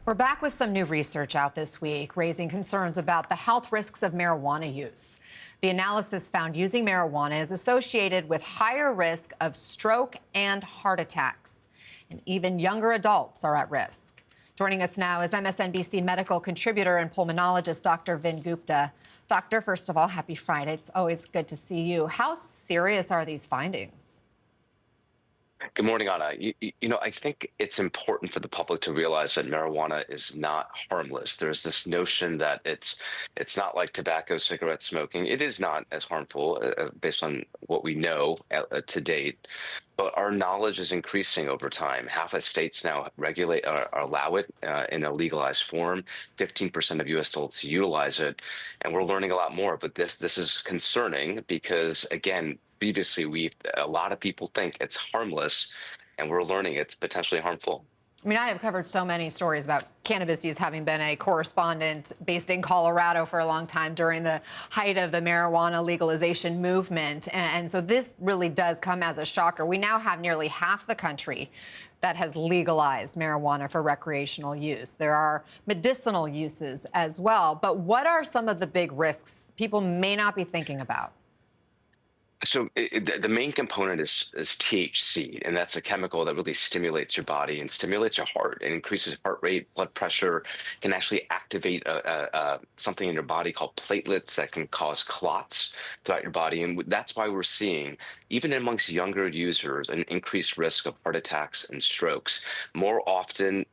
We're back with some new research out this week, raising concerns about the health risks of marijuana use. The analysis found using marijuana is associated with higher risk of stroke and heart attacks. And even younger adults are at risk. Joining us now is MSNBC medical contributor and pulmonologist Dr. Vin Gupta. Doctor, first of all, happy Friday. It's always good to see you. How serious are these findings? Good morning, Anna. I think it's important for the public to realize that marijuana is not harmless. There's this notion that it's not like tobacco, cigarette smoking. It is not as harmful based on what we know to date. But our knowledge is increasing over time. Half of states now regulate or allow it in a legalized form. 15% of U.S. adults utilize it, and we're learning a lot more. But this is concerning because, again, previously a lot of people think it's harmless, and we're learning it's potentially harmful. I mean, I have covered so many stories about cannabis use, having been a correspondent based in Colorado for a long time during the height of the marijuana legalization movement. And so this really does come as a shocker. We now have nearly half the country that has legalized marijuana for recreational use. There are medicinal uses as well. But what are some of the big risks people may not be thinking about? So the main component is THC, and that's a chemical that really stimulates your body and stimulates your heart. It increases heart rate, blood pressure, can actually activate something in your body called platelets that can cause clots throughout your body. And that's why we're seeing, even amongst younger users, an increased risk of heart attacks and strokes. More often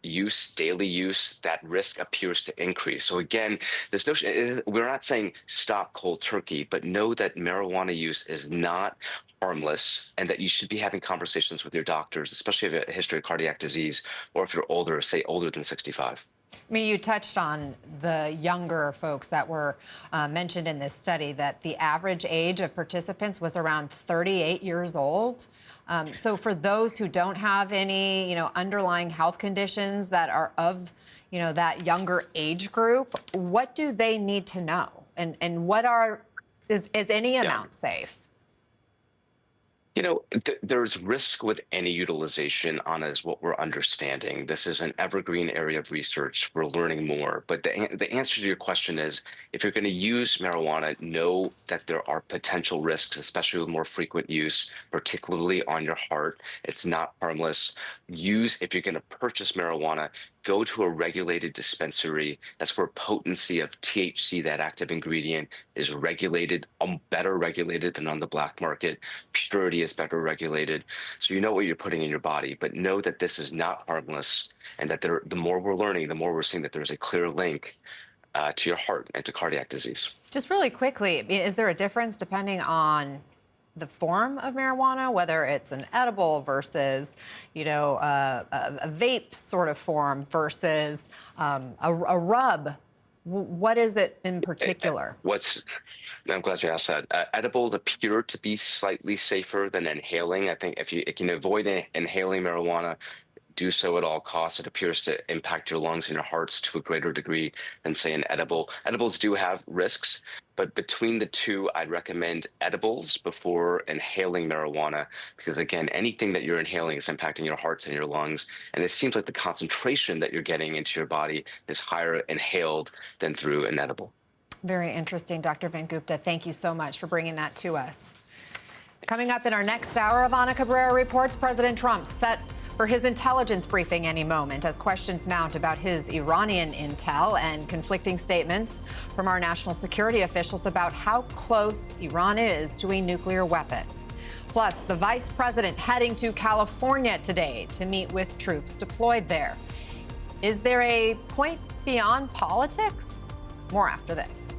daily use, that risk appears to increase. So again, this notion, we're not saying stop cold turkey, but know that marijuana use is not harmless, and that you should be having conversations with your doctors, especially if you have a history of cardiac disease, or if you're older, say older than 65. I mean, you touched on the younger folks that were mentioned in this study, that the average age of participants was around 38 years old. So for those who don't have any, underlying health conditions that are of, that younger age group, what do they need to know? And is any amount safe? There's risk with any utilization, Anna, is what we're understanding. This is an evergreen area of research. We're learning more. But the answer to your question is, if you're going to use marijuana, know that there are potential risks, especially with more frequent use, particularly on your heart. It's not harmless. If you're going to purchase marijuana, go to a regulated dispensary. That's where potency of THC, that active ingredient, is regulated, better regulated than on the black market. Purity is better regulated. So you know what you're putting in your body, but know that this is not harmless, and that the more we're learning, the more we're seeing that there's a clear link to your heart and to cardiac disease. Just really quickly, is there a difference depending on the form of marijuana, whether it's an edible versus, a vape sort of form versus a rub? What is it in particular? I'm glad you asked that. Edibles appear to be slightly safer than inhaling. I think if you can avoid inhaling marijuana, do so at all costs. It appears to impact your lungs and your hearts to a greater degree than, say, an edible. Edibles do have risks, but between the two, I'd recommend edibles before inhaling marijuana, because, again, anything that you're inhaling is impacting your hearts and your lungs. And it seems like the concentration that you're getting into your body is higher inhaled than through an edible. Very interesting, Dr. Vin Gupta. Thank you so much for bringing that to us. Coming up in our next hour of Ana Cabrera Reports, President Trump set for his intelligence briefing any moment as questions mount about his Iranian intel and conflicting statements from our national security officials about how close Iran is to a nuclear weapon. Plus, the vice president heading to California today to meet with troops deployed there. Is there a point beyond politics? More after this.